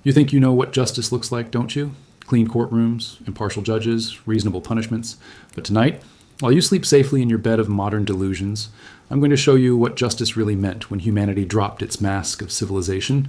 You think you know what justice looks like, don't you? Clean courtrooms, impartial judges, reasonable punishments. But tonight, while you sleep safely in your bed of modern delusions, I'm going to show you what justice really meant when humanity dropped its mask of civilization.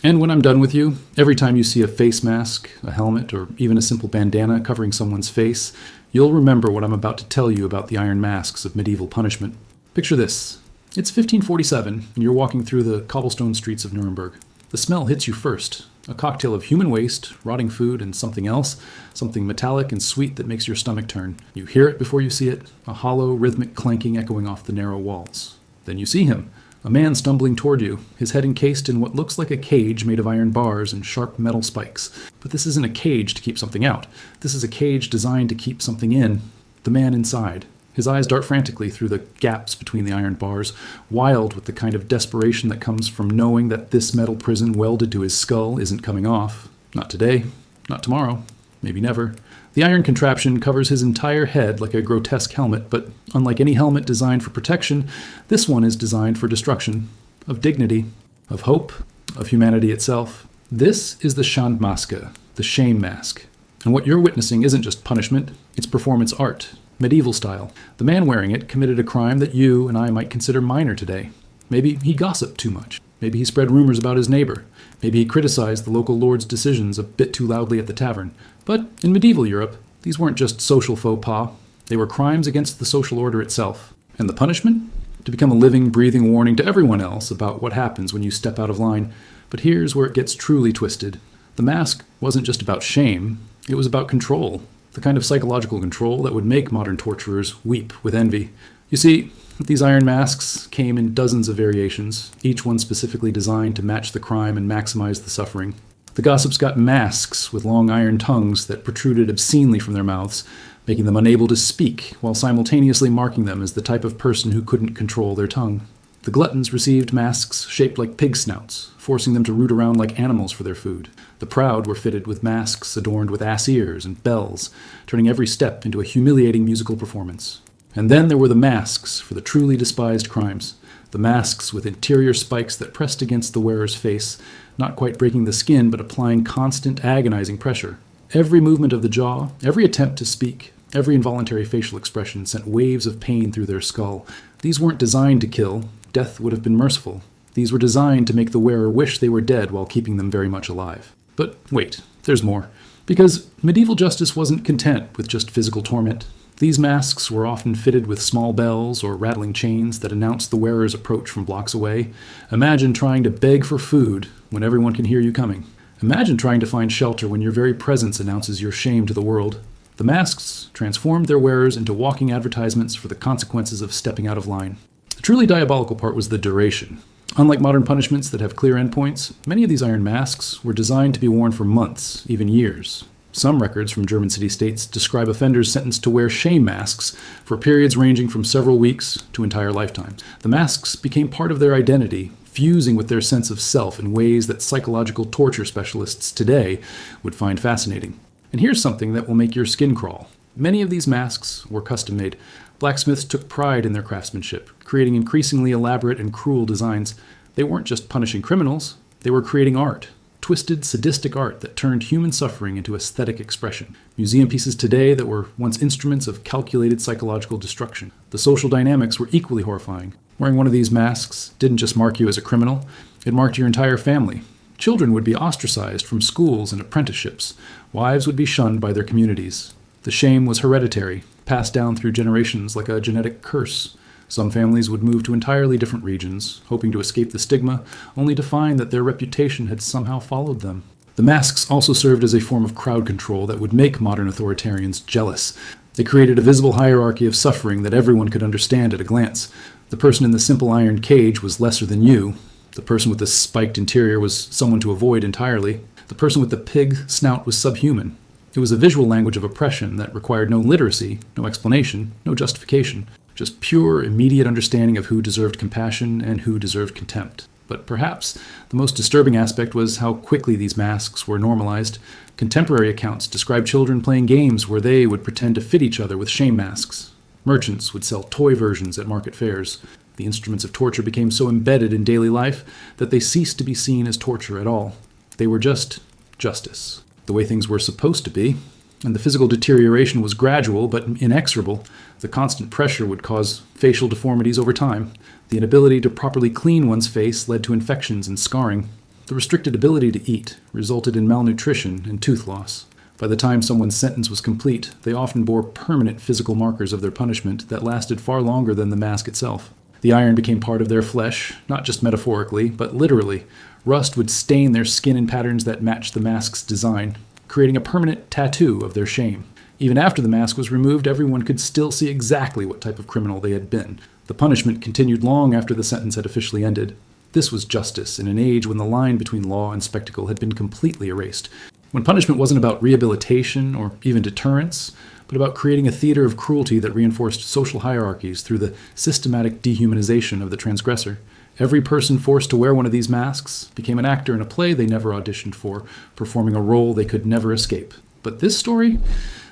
And when I'm done with you, every time you see a face mask, a helmet, or even a simple bandana covering someone's face, you'll remember what I'm about to tell you about the iron masks of medieval punishment. Picture this. It's 1547, and you're walking through the cobblestone streets of Nuremberg. The smell hits you first. A cocktail of human waste, rotting food, and something else, something metallic and sweet that makes your stomach turn. You hear it before you see it, a hollow, rhythmic clanking echoing off the narrow walls. Then you see him, a man stumbling toward you, his head encased in what looks like a cage made of iron bars and sharp metal spikes. But this isn't a cage to keep something out. This is a cage designed to keep something in. The man inside. His eyes dart frantically through the gaps between the iron bars, wild with the kind of desperation that comes from knowing that this metal prison welded to his skull isn't coming off. Not today, not tomorrow, maybe never. The iron contraption covers his entire head like a grotesque helmet, but unlike any helmet designed for protection, this one is designed for destruction, of dignity, of hope, of humanity itself. This is the Schandmaske, the shame mask. And what you're witnessing isn't just punishment, it's performance art. Medieval style. The man wearing it committed a crime that you and I might consider minor today. Maybe he gossiped too much. Maybe he spread rumors about his neighbor. Maybe he criticized the local lord's decisions a bit too loudly at the tavern. But in medieval Europe, these weren't just social faux pas. They were crimes against the social order itself. And the punishment? To become a living, breathing warning to everyone else about what happens when you step out of line. But here's where it gets truly twisted. The mask wasn't just about shame. It was about control. The kind of psychological control that would make modern torturers weep with envy. You see, these iron masks came in dozens of variations, each one specifically designed to match the crime and maximize the suffering. The gossips got masks with long iron tongues that protruded obscenely from their mouths, making them unable to speak, while simultaneously marking them as the type of person who couldn't control their tongue. The gluttons received masks shaped like pig snouts, forcing them to root around like animals for their food. The proud were fitted with masks adorned with ass ears and bells, turning every step into a humiliating musical performance. And then there were the masks for the truly despised crimes. The masks with interior spikes that pressed against the wearer's face, not quite breaking the skin but applying constant, agonizing pressure. Every movement of the jaw, every attempt to speak, every involuntary facial expression sent waves of pain through their skull. These weren't designed to kill. Death would have been merciful. These were designed to make the wearer wish they were dead while keeping them very much alive. But wait, there's more. Because medieval justice wasn't content with just physical torment. These masks were often fitted with small bells or rattling chains that announced the wearer's approach from blocks away. Imagine trying to beg for food when everyone can hear you coming. Imagine trying to find shelter when your very presence announces your shame to the world. The masks transformed their wearers into walking advertisements for the consequences of stepping out of line. The truly diabolical part was the duration. Unlike modern punishments that have clear endpoints, many of these iron masks were designed to be worn for months, even years. Some records from German city-states describe offenders sentenced to wear shame masks for periods ranging from several weeks to entire lifetimes. The masks became part of their identity, fusing with their sense of self in ways that psychological torture specialists today would find fascinating. And here's something that will make your skin crawl. Many of these masks were custom-made. Blacksmiths took pride in their craftsmanship, creating increasingly elaborate and cruel designs. They weren't just punishing criminals, they were creating art. Twisted, sadistic art that turned human suffering into aesthetic expression. Museum pieces today that were once instruments of calculated psychological destruction. The social dynamics were equally horrifying. Wearing one of these masks didn't just mark you as a criminal, it marked your entire family. Children would be ostracized from schools and apprenticeships. Wives would be shunned by their communities. The shame was hereditary, passed down through generations like a genetic curse. Some families would move to entirely different regions, hoping to escape the stigma, only to find that their reputation had somehow followed them. The masks also served as a form of crowd control that would make modern authoritarians jealous. They created a visible hierarchy of suffering that everyone could understand at a glance. The person in the simple iron cage was lesser than you. The person with the spiked interior was someone to avoid entirely. The person with the pig snout was subhuman. It was a visual language of oppression that required no literacy, no explanation, no justification. Just pure, immediate understanding of who deserved compassion and who deserved contempt. But perhaps the most disturbing aspect was how quickly these masks were normalized. Contemporary accounts describe children playing games where they would pretend to fit each other with shame masks. Merchants would sell toy versions at market fairs. The instruments of torture became so embedded in daily life that they ceased to be seen as torture at all. They were just justice. The way things were supposed to be, and the physical deterioration was gradual but inexorable. The constant pressure would cause facial deformities over time. The inability to properly clean one's face led to infections and scarring. The restricted ability to eat resulted in malnutrition and tooth loss. By the time someone's sentence was complete, they often bore permanent physical markers of their punishment that lasted far longer than the mask itself. The iron became part of their flesh, not just metaphorically, but literally. Rust would stain their skin in patterns that matched the mask's design, creating a permanent tattoo of their shame. Even after the mask was removed, everyone could still see exactly what type of criminal they had been. The punishment continued long after the sentence had officially ended. This was justice in an age when the line between law and spectacle had been completely erased. When punishment wasn't about rehabilitation or even deterrence, but about creating a theater of cruelty that reinforced social hierarchies through the systematic dehumanization of the transgressor. Every person forced to wear one of these masks became an actor in a play they never auditioned for, performing a role they could never escape. But this story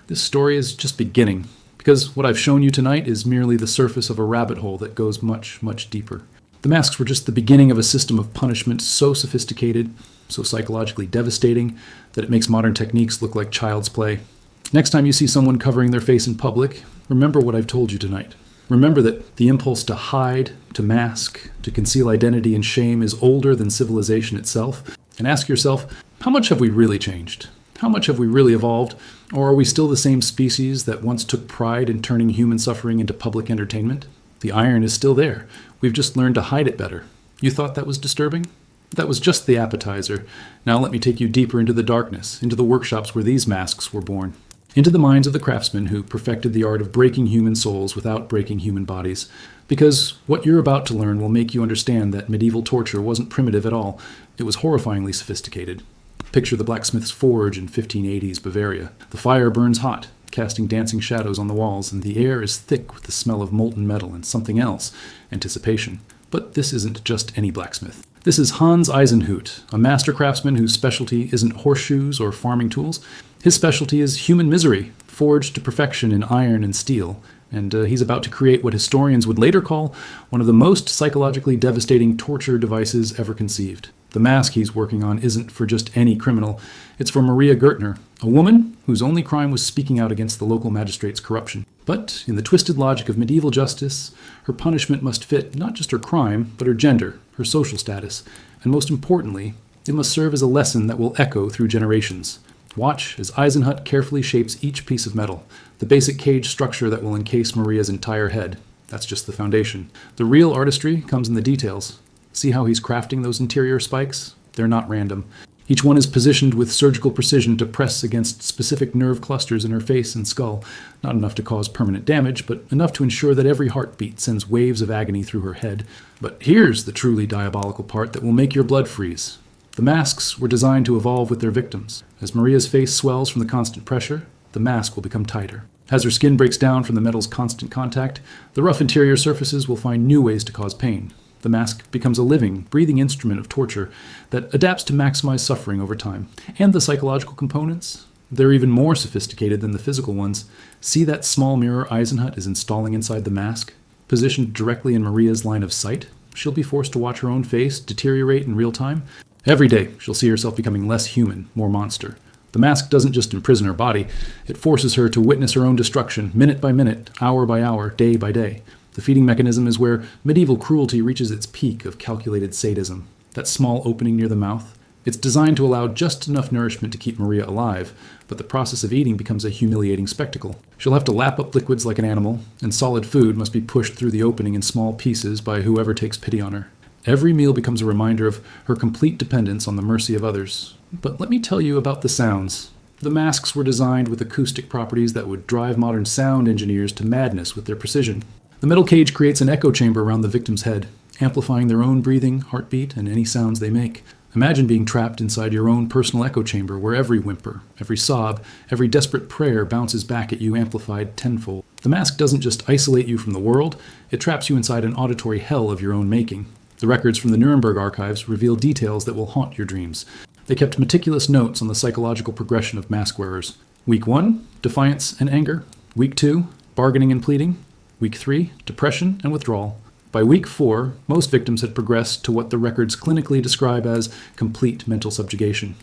is just beginning, because what I've shown you tonight is merely the surface of a rabbit hole that goes much, much deeper. The masks were just the beginning of a system of punishment so sophisticated, so psychologically devastating, that it makes modern techniques look like child's play. Next time you see someone covering their face in public, remember what I've told you tonight. Remember that the impulse to hide, to mask, to conceal identity and shame is older than civilization itself. And ask yourself, how much have we really changed? How much have we really evolved? Or are we still the same species that once took pride in turning human suffering into public entertainment? The iron is still there. We've just learned to hide it better. You thought that was disturbing? That was just the appetizer. Now let me take you deeper into the darkness, into the workshops where these masks were born. Into the minds of the craftsmen who perfected the art of breaking human souls without breaking human bodies. Because what you're about to learn will make you understand that medieval torture wasn't primitive at all. It was horrifyingly sophisticated. Picture the blacksmith's forge in 1580s Bavaria. The fire burns hot, casting dancing shadows on the walls, and the air is thick with the smell of molten metal and something else, anticipation. But this isn't just any blacksmith. This is Hans Eisenhut, a master craftsman whose specialty isn't horseshoes or farming tools. His specialty is human misery, forged to perfection in iron and steel, and he's about to create what historians would later call one of the most psychologically devastating torture devices ever conceived. The mask he's working on isn't for just any criminal. It's for Maria Gertner, a woman whose only crime was speaking out against the local magistrate's corruption. But in the twisted logic of medieval justice, her punishment must fit not just her crime, but her gender, her social status, and most importantly, it must serve as a lesson that will echo through generations. Watch as Eisenhut carefully shapes each piece of metal, the basic cage structure that will encase Maria's entire head. That's just the foundation. The real artistry comes in the details. See how he's crafting those interior spikes? They're not random. Each one is positioned with surgical precision to press against specific nerve clusters in her face and skull, not enough to cause permanent damage, but enough to ensure that every heartbeat sends waves of agony through her head. But here's the truly diabolical part that will make your blood freeze. The masks were designed to evolve with their victims. As Maria's face swells from the constant pressure, the mask will become tighter. As her skin breaks down from the metal's constant contact, the rough interior surfaces will find new ways to cause pain. The mask becomes a living, breathing instrument of torture that adapts to maximize suffering over time. And the psychological components? They're even more sophisticated than the physical ones. See that small mirror Eisenhut is installing inside the mask? Positioned directly in Maria's line of sight? She'll be forced to watch her own face deteriorate in real time. Every day, she'll see herself becoming less human, more monster. The mask doesn't just imprison her body, it forces her to witness her own destruction, minute by minute, hour by hour, day by day. The feeding mechanism is where medieval cruelty reaches its peak of calculated sadism. That small opening near the mouth. It's designed to allow just enough nourishment to keep Maria alive, but the process of eating becomes a humiliating spectacle. She'll have to lap up liquids like an animal, and solid food must be pushed through the opening in small pieces by whoever takes pity on her. Every meal becomes a reminder of her complete dependence on the mercy of others. But let me tell you about the sounds. The masks were designed with acoustic properties that would drive modern sound engineers to madness with their precision. The metal cage creates an echo chamber around the victim's head, amplifying their own breathing, heartbeat, and any sounds they make. Imagine being trapped inside your own personal echo chamber where every whimper, every sob, every desperate prayer bounces back at you amplified tenfold. The mask doesn't just isolate you from the world, it traps you inside an auditory hell of your own making. The records from the Nuremberg archives reveal details that will haunt your dreams. They kept meticulous notes on the psychological progression of mask wearers. Week 1, defiance and anger. Week 2, bargaining and pleading. Week 3, depression and withdrawal. By week 4, most victims had progressed to what the records clinically describe as complete mental subjugation.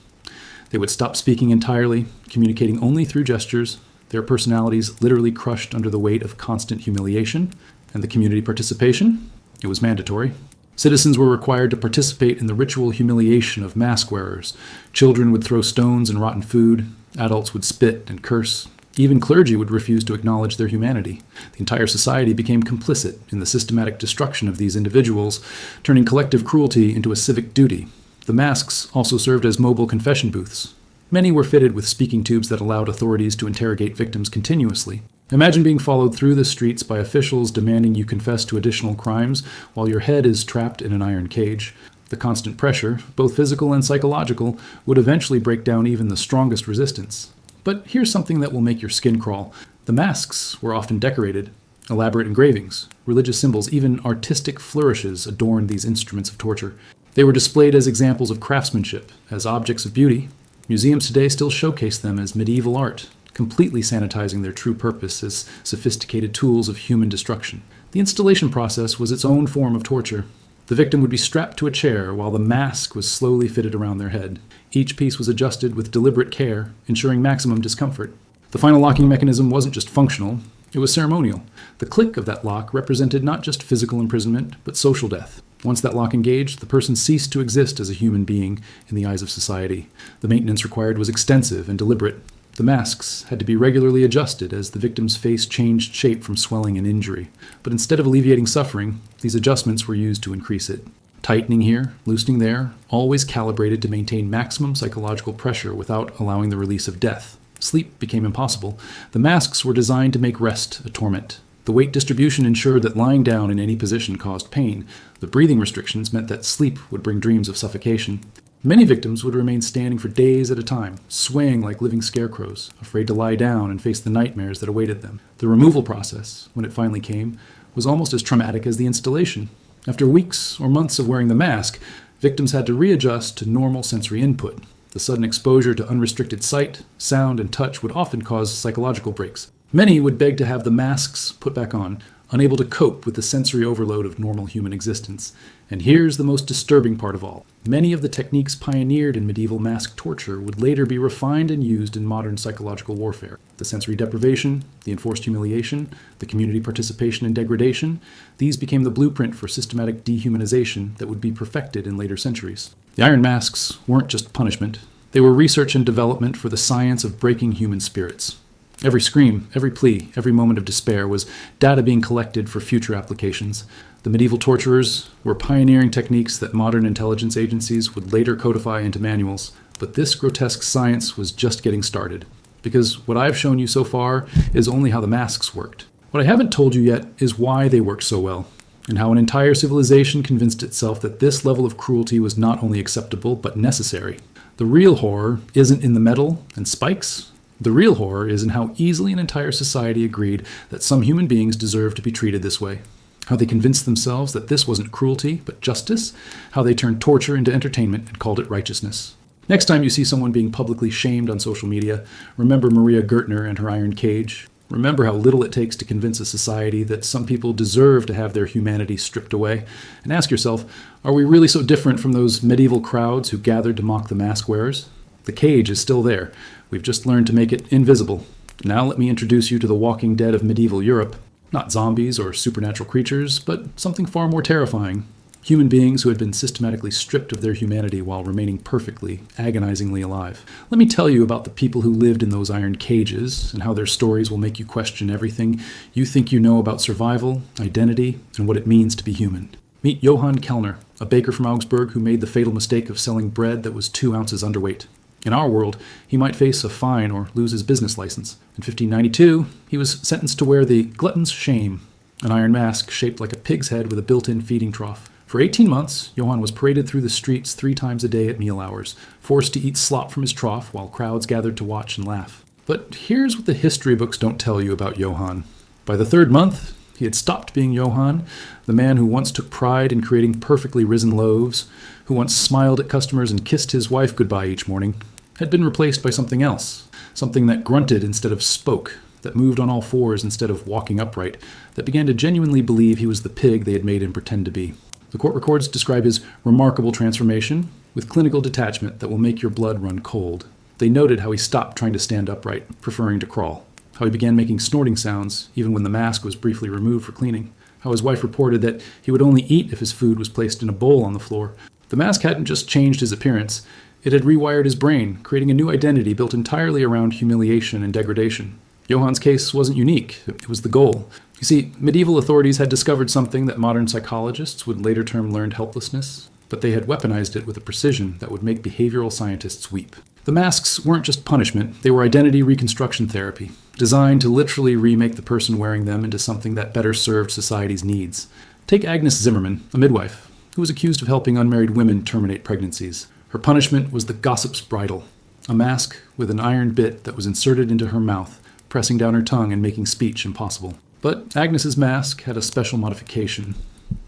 They would stop speaking entirely, communicating only through gestures, their personalities literally crushed under the weight of constant humiliation, and the community participation? It was mandatory. Citizens were required to participate in the ritual humiliation of mask wearers. Children would throw stones and rotten food. Adults would spit and curse. Even clergy would refuse to acknowledge their humanity. The entire society became complicit in the systematic destruction of these individuals, turning collective cruelty into a civic duty. The masks also served as mobile confession booths. Many were fitted with speaking tubes that allowed authorities to interrogate victims continuously. Imagine being followed through the streets by officials demanding you confess to additional crimes while your head is trapped in an iron cage. The constant pressure, both physical and psychological, would eventually break down even the strongest resistance. But here's something that will make your skin crawl. The masks were often decorated. Elaborate engravings, religious symbols, even artistic flourishes adorned these instruments of torture. They were displayed as examples of craftsmanship, as objects of beauty. Museums today still showcase them as medieval art, completely sanitizing their true purpose as sophisticated tools of human destruction. The installation process was its own form of torture. The victim would be strapped to a chair while the mask was slowly fitted around their head. Each piece was adjusted with deliberate care, ensuring maximum discomfort. The final locking mechanism wasn't just functional, it was ceremonial. The click of that lock represented not just physical imprisonment, but social death. Once that lock engaged, the person ceased to exist as a human being in the eyes of society. The maintenance required was extensive and deliberate. The masks had to be regularly adjusted as the victim's face changed shape from swelling and injury. But instead of alleviating suffering, these adjustments were used to increase it. Tightening here, loosening there, always calibrated to maintain maximum psychological pressure without allowing the release of death. Sleep became impossible. The masks were designed to make rest a torment. The weight distribution ensured that lying down in any position caused pain. The breathing restrictions meant that sleep would bring dreams of suffocation. Many victims would remain standing for days at a time, swaying like living scarecrows, afraid to lie down and face the nightmares that awaited them. The removal process, when it finally came, was almost as traumatic as the installation. After weeks or months of wearing the mask, victims had to readjust to normal sensory input. The sudden exposure to unrestricted sight, sound, and touch would often cause psychological breaks. Many would beg to have the masks put back on, unable to cope with the sensory overload of normal human existence. And here's the most disturbing part of all. Many of the techniques pioneered in medieval mask torture would later be refined and used in modern psychological warfare. The sensory deprivation, the enforced humiliation, the community participation and degradation, these became the blueprint for systematic dehumanization that would be perfected in later centuries. The iron masks weren't just punishment. They were research and development for the science of breaking human spirits. Every scream, every plea, every moment of despair was data being collected for future applications. The medieval torturers were pioneering techniques that modern intelligence agencies would later codify into manuals. But this grotesque science was just getting started. Because what I've shown you so far is only how the masks worked. What I haven't told you yet is why they worked so well, and how an entire civilization convinced itself that this level of cruelty was not only acceptable, but necessary. The real horror isn't in the metal and spikes. The real horror is in how easily an entire society agreed that some human beings deserve to be treated this way. How they convinced themselves that this wasn't cruelty, but justice. How they turned torture into entertainment and called it righteousness. Next time you see someone being publicly shamed on social media, remember Maria Gertner and her iron cage. Remember how little it takes to convince a society that some people deserve to have their humanity stripped away. And ask yourself, are we really so different from those medieval crowds who gathered to mock the mask wearers? The cage is still there. We've just learned to make it invisible. Now let me introduce you to the walking dead of medieval Europe. Not zombies or supernatural creatures, but something far more terrifying. Human beings who had been systematically stripped of their humanity while remaining perfectly, agonizingly alive. Let me tell you about the people who lived in those iron cages and how their stories will make you question everything you think you know about survival, identity, and what it means to be human. Meet Johann Kellner, a baker from Augsburg who made the fatal mistake of selling bread that was 2 ounces underweight. In our world, he might face a fine or lose his business license. In 1592, he was sentenced to wear the glutton's shame, an iron mask shaped like a pig's head with a built-in feeding trough. For 18 months, Johann was paraded through the streets 3 times a day at meal hours, forced to eat slop from his trough while crowds gathered to watch and laugh. But here's what the history books don't tell you about Johann. By the 3rd month, he had stopped being Johann, the man who once took pride in creating perfectly risen loaves, who once smiled at customers and kissed his wife goodbye each morning, had been replaced by something else, something that grunted instead of spoke, that moved on all fours instead of walking upright, that began to genuinely believe he was the pig they had made him pretend to be. The court records describe his remarkable transformation with clinical detachment that will make your blood run cold. They noted how he stopped trying to stand upright, preferring to crawl. How he began making snorting sounds, even when the mask was briefly removed for cleaning. How his wife reported that he would only eat if his food was placed in a bowl on the floor. The mask hadn't just changed his appearance, it had rewired his brain, creating a new identity built entirely around humiliation and degradation. Johann's case wasn't unique, it was the goal. You see, medieval authorities had discovered something that modern psychologists would later term learned helplessness, but they had weaponized it with a precision that would make behavioral scientists weep. The masks weren't just punishment, they were identity reconstruction therapy, designed to literally remake the person wearing them into something that better served society's needs. Take Agnes Zimmerman, a midwife, who was accused of helping unmarried women terminate pregnancies. Her punishment was the gossip's bridle, a mask with an iron bit that was inserted into her mouth, pressing down her tongue and making speech impossible. But Agnes's mask had a special modification.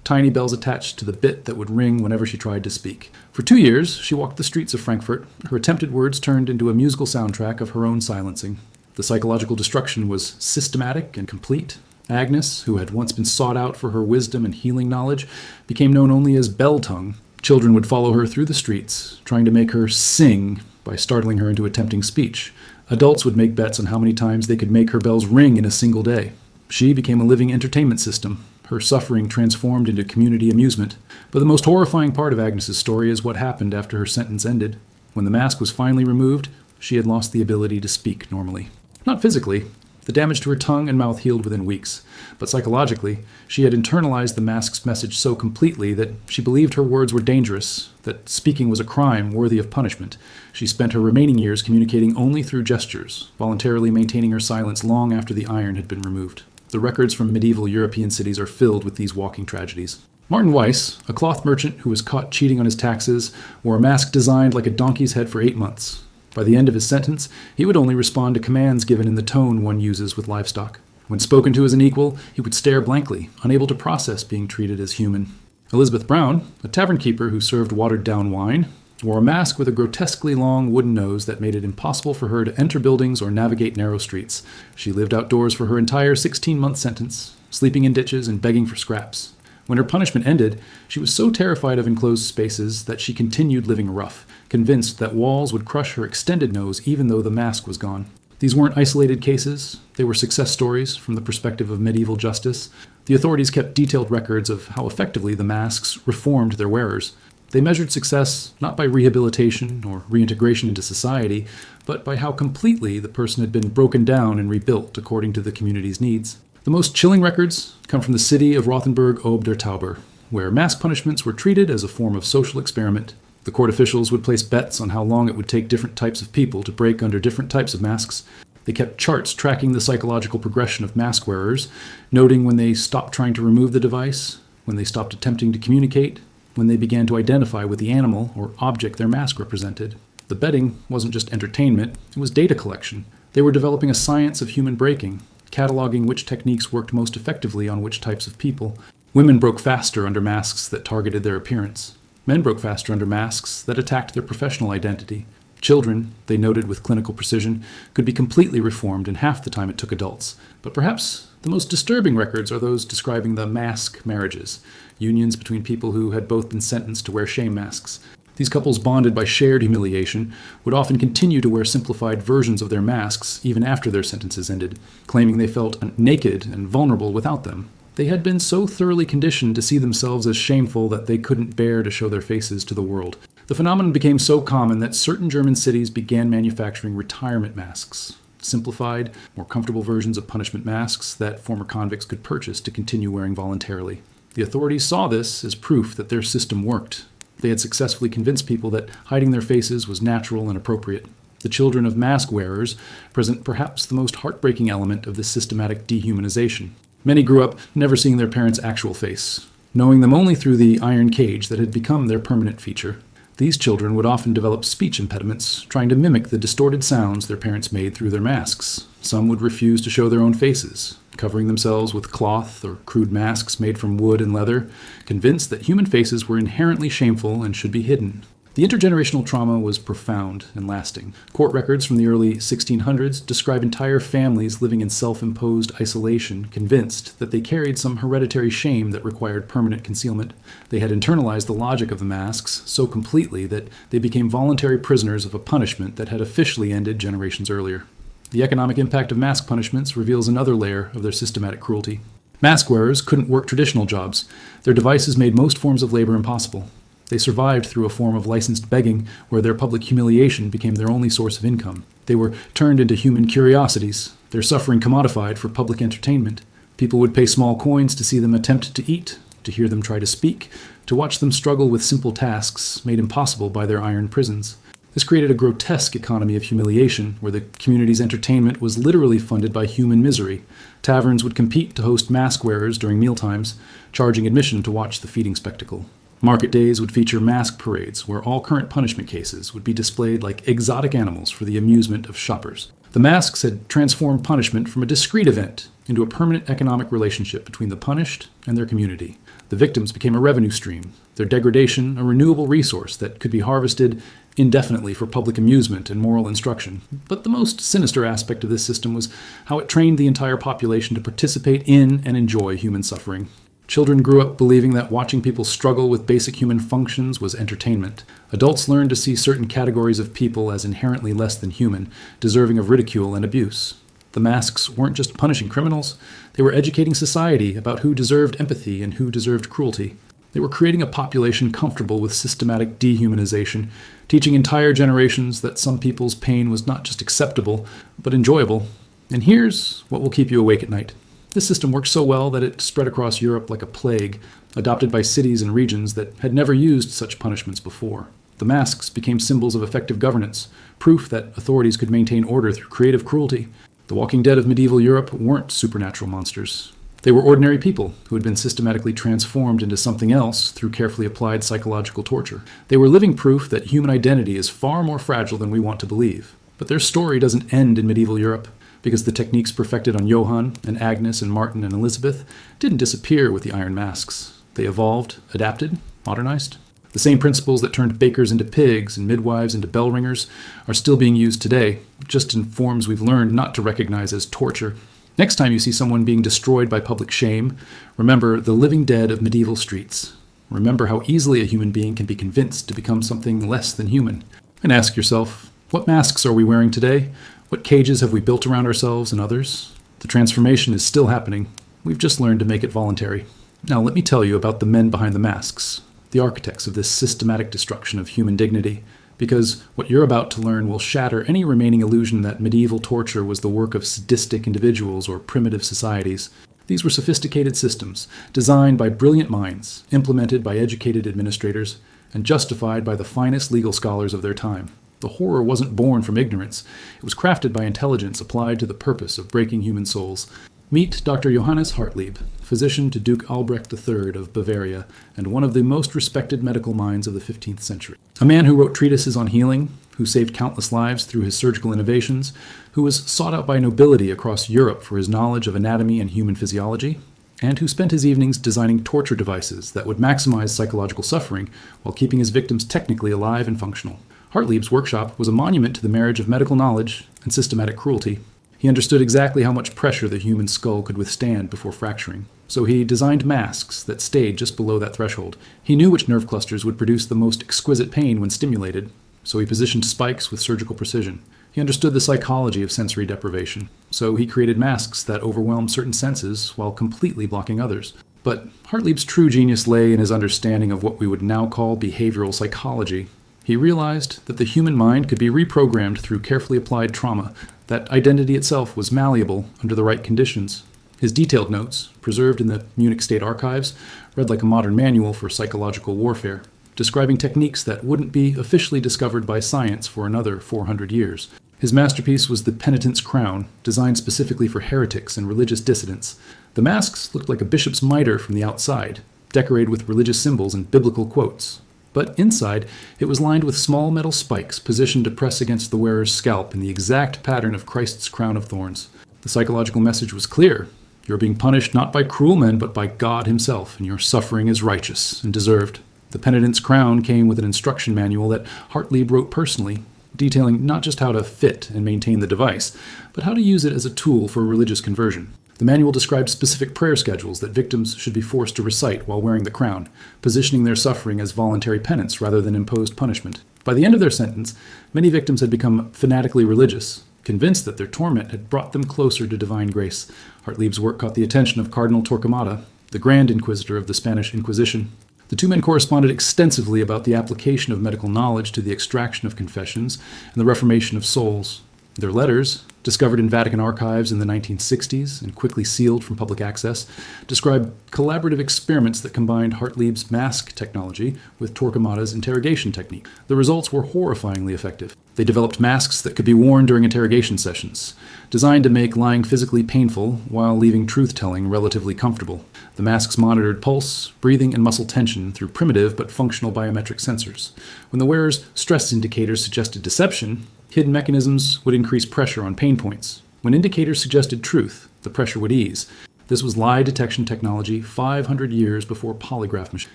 Tiny bells attached to the bit that would ring whenever she tried to speak. For 2 years, she walked the streets of Frankfurt, her attempted words turned into a musical soundtrack of her own silencing. The psychological destruction was systematic and complete. Agnes, who had once been sought out for her wisdom and healing knowledge, became known only as Bell Tongue. Children would follow her through the streets, trying to make her sing by startling her into attempting speech. Adults would make bets on how many times they could make her bells ring in a single day. She became a living entertainment system, her suffering transformed into community amusement. But the most horrifying part of Agnes's story is what happened after her sentence ended. When the mask was finally removed, she had lost the ability to speak normally. Not physically. The damage to her tongue and mouth healed within weeks. But psychologically, she had internalized the mask's message so completely that she believed her words were dangerous, that speaking was a crime worthy of punishment. She spent her remaining years communicating only through gestures, voluntarily maintaining her silence long after the iron had been removed. The records from medieval European cities are filled with these walking tragedies. Martin Weiss, a cloth merchant who was caught cheating on his taxes, wore a mask designed like a donkey's head for 8 months. By the end of his sentence, he would only respond to commands given in the tone one uses with livestock. When spoken to as an equal, he would stare blankly, unable to process being treated as human. Elizabeth Brown, a tavern keeper who served watered-down wine, wore a mask with a grotesquely long wooden nose that made it impossible for her to enter buildings or navigate narrow streets. She lived outdoors for her entire 16-month sentence, sleeping in ditches and begging for scraps. When her punishment ended, she was so terrified of enclosed spaces that she continued living rough, convinced that walls would crush her extended nose even though the mask was gone. These weren't isolated cases, they were success stories from the perspective of medieval justice. The authorities kept detailed records of how effectively the masks reformed their wearers. They measured success not by rehabilitation or reintegration into society, but by how completely the person had been broken down and rebuilt according to the community's needs. The most chilling records come from the city of Rothenburg ob der Tauber, where mask punishments were treated as a form of social experiment. The court officials would place bets on how long it would take different types of people to break under different types of masks. They kept charts tracking the psychological progression of mask wearers, noting when they stopped trying to remove the device, when they stopped attempting to communicate, when they began to identify with the animal or object their mask represented. The betting wasn't just entertainment, it was data collection. They were developing a science of human breaking, cataloging which techniques worked most effectively on which types of people. Women broke faster under masks that targeted their appearance. Men broke faster under masks that attacked their professional identity. Children, they noted with clinical precision, could be completely reformed in half the time it took adults. But perhaps the most disturbing records are those describing the mask marriages, unions between people who had both been sentenced to wear shame masks. These couples, bonded by shared humiliation, would often continue to wear simplified versions of their masks even after their sentences ended, claiming they felt naked and vulnerable without them. They had been so thoroughly conditioned to see themselves as shameful that they couldn't bear to show their faces to the world. The phenomenon became so common that certain German cities began manufacturing retirement masks, simplified, more comfortable versions of punishment masks that former convicts could purchase to continue wearing voluntarily. The authorities saw this as proof that their system worked. They had successfully convinced people that hiding their faces was natural and appropriate. The children of mask wearers present perhaps the most heartbreaking element of this systematic dehumanization. Many grew up never seeing their parents' actual face, knowing them only through the iron cage that had become their permanent feature. These children would often develop speech impediments, trying to mimic the distorted sounds their parents made through their masks. Some would refuse to show their own faces, covering themselves with cloth or crude masks made from wood and leather, convinced that human faces were inherently shameful and should be hidden. The intergenerational trauma was profound and lasting. Court records from the early 1600s describe entire families living in self-imposed isolation, convinced that they carried some hereditary shame that required permanent concealment. They had internalized the logic of the masks so completely that they became voluntary prisoners of a punishment that had officially ended generations earlier. The economic impact of mask punishments reveals another layer of their systematic cruelty. Mask wearers couldn't work traditional jobs. Their devices made most forms of labor impossible. They survived through a form of licensed begging, where their public humiliation became their only source of income. They were turned into human curiosities, their suffering commodified for public entertainment. People would pay small coins to see them attempt to eat, to hear them try to speak, to watch them struggle with simple tasks made impossible by their iron prisons. This created a grotesque economy of humiliation, where the community's entertainment was literally funded by human misery. Taverns would compete to host mask wearers during mealtimes, charging admission to watch the feeding spectacle. Market days would feature mask parades, where all current punishment cases would be displayed like exotic animals for the amusement of shoppers. The masks had transformed punishment from a discrete event into a permanent economic relationship between the punished and their community. The victims became a revenue stream, their degradation a renewable resource that could be harvested indefinitely for public amusement and moral instruction. But the most sinister aspect of this system was how it trained the entire population to participate in and enjoy human suffering. Children grew up believing that watching people struggle with basic human functions was entertainment. Adults learned to see certain categories of people as inherently less than human, deserving of ridicule and abuse. The masks weren't just punishing criminals, they were educating society about who deserved empathy and who deserved cruelty. They were creating a population comfortable with systematic dehumanization, teaching entire generations that some people's pain was not just acceptable, but enjoyable. And here's what will keep you awake at night. This system worked so well that it spread across Europe like a plague, adopted by cities and regions that had never used such punishments before. The masks became symbols of effective governance, proof that authorities could maintain order through creative cruelty. The Walking Dead of medieval Europe weren't supernatural monsters. They were ordinary people who had been systematically transformed into something else through carefully applied psychological torture. They were living proof that human identity is far more fragile than we want to believe. But their story doesn't end in medieval Europe, because the techniques perfected on Johann and Agnes and Martin and Elizabeth didn't disappear with the iron masks. They evolved, adapted, modernized. The same principles that turned bakers into pigs and midwives into bell ringers are still being used today, just in forms we've learned not to recognize as torture. Next time you see someone being destroyed by public shame, remember the living dead of medieval streets. Remember how easily a human being can be convinced to become something less than human. And ask yourself, what masks are we wearing today? What cages have we built around ourselves and others? The transformation is still happening. We've just learned to make it voluntary. Now let me tell you about the men behind the masks, the architects of this systematic destruction of human dignity, because what you're about to learn will shatter any remaining illusion that medieval torture was the work of sadistic individuals or primitive societies. These were sophisticated systems, designed by brilliant minds, implemented by educated administrators, and justified by the finest legal scholars of their time. The horror wasn't born from ignorance. It was crafted by intelligence applied to the purpose of breaking human souls. Meet Dr. Johannes Hartlieb, physician to Duke Albrecht III of Bavaria, and one of the most respected medical minds of the 15th century. A man who wrote treatises on healing, who saved countless lives through his surgical innovations, who was sought out by nobility across Europe for his knowledge of anatomy and human physiology, and who spent his evenings designing torture devices that would maximize psychological suffering while keeping his victims technically alive and functional. Hartlieb's workshop was a monument to the marriage of medical knowledge and systematic cruelty. He understood exactly how much pressure the human skull could withstand before fracturing, so he designed masks that stayed just below that threshold. He knew which nerve clusters would produce the most exquisite pain when stimulated, so he positioned spikes with surgical precision. He understood the psychology of sensory deprivation, so he created masks that overwhelmed certain senses while completely blocking others. But Hartlieb's true genius lay in his understanding of what we would now call behavioral psychology. He realized that the human mind could be reprogrammed through carefully applied trauma, that identity itself was malleable under the right conditions. His detailed notes, preserved in the Munich State Archives, read like a modern manual for psychological warfare, describing techniques that wouldn't be officially discovered by science for another 400 years. His masterpiece was the Penitent's Crown, designed specifically for heretics and religious dissidents. The masks looked like a bishop's mitre from the outside, decorated with religious symbols and biblical quotes. But inside, it was lined with small metal spikes positioned to press against the wearer's scalp in the exact pattern of Christ's crown of thorns. The psychological message was clear. You're being punished not by cruel men, but by God himself, and your suffering is righteous and deserved. The penitent's crown came with an instruction manual that Hartlieb wrote personally, detailing not just how to fit and maintain the device, but how to use it as a tool for religious conversion. The manual described specific prayer schedules that victims should be forced to recite while wearing the crown, positioning their suffering as voluntary penance rather than imposed punishment. By the end of their sentence, many victims had become fanatically religious, convinced that their torment had brought them closer to divine grace. Hartlieb's work caught the attention of Cardinal Torquemada, the Grand Inquisitor of the Spanish Inquisition. The two men corresponded extensively about the application of medical knowledge to the extraction of confessions and the reformation of souls. Their letters, discovered in Vatican archives in the 1960s and quickly sealed from public access, describe collaborative experiments that combined Hartlieb's mask technology with Torquemada's interrogation technique. The results were horrifyingly effective. They developed masks that could be worn during interrogation sessions, designed to make lying physically painful while leaving truth-telling relatively comfortable. The masks monitored pulse, breathing, and muscle tension through primitive but functional biometric sensors. When the wearer's stress indicators suggested deception, hidden mechanisms would increase pressure on pain points. When indicators suggested truth, the pressure would ease. This was lie detection technology 500 years before polygraph machines,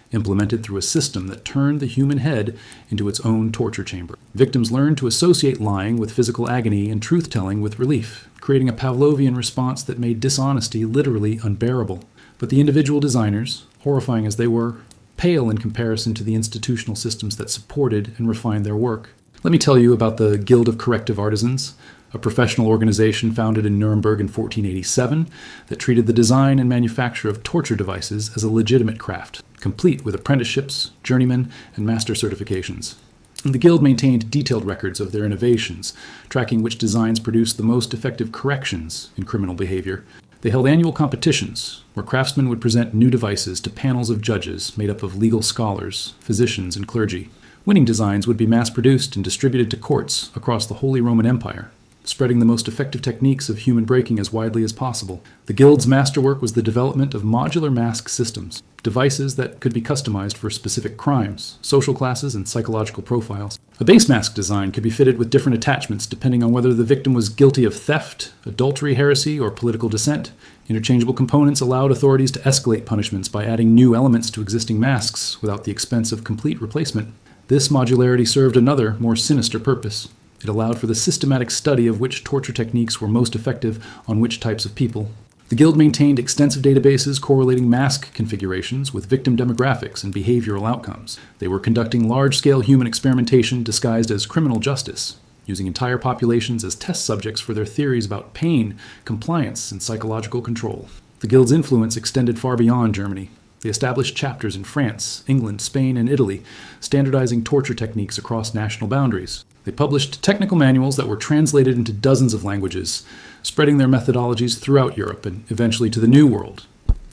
implemented through a system that turned the human head into its own torture chamber. Victims learned to associate lying with physical agony and truth-telling with relief, creating a Pavlovian response that made dishonesty literally unbearable. But the individual designers, horrifying as they were, pale in comparison to the institutional systems that supported and refined their work. Let me tell you about the Guild of Corrective Artisans, a professional organization founded in Nuremberg in 1487 that treated the design and manufacture of torture devices as a legitimate craft, complete with apprenticeships, journeymen, and master certifications. And the Guild maintained detailed records of their innovations, tracking which designs produced the most effective corrections in criminal behavior. They held annual competitions where craftsmen would present new devices to panels of judges made up of legal scholars, physicians, and clergy. Winning designs would be mass-produced and distributed to courts across the Holy Roman Empire, spreading the most effective techniques of human breaking as widely as possible. The Guild's masterwork was the development of modular mask systems, devices that could be customized for specific crimes, social classes, and psychological profiles. A base mask design could be fitted with different attachments depending on whether the victim was guilty of theft, adultery, heresy, or political dissent. Interchangeable components allowed authorities to escalate punishments by adding new elements to existing masks without the expense of complete replacement. This modularity served another, more sinister purpose. It allowed for the systematic study of which torture techniques were most effective on which types of people. The Guild maintained extensive databases correlating mask configurations with victim demographics and behavioral outcomes. They were conducting large-scale human experimentation disguised as criminal justice, using entire populations as test subjects for their theories about pain, compliance, and psychological control. The Guild's influence extended far beyond Germany. They established chapters in France, England, Spain, and Italy, standardizing torture techniques across national boundaries. They published technical manuals that were translated into dozens of languages, spreading their methodologies throughout Europe and eventually to the New World.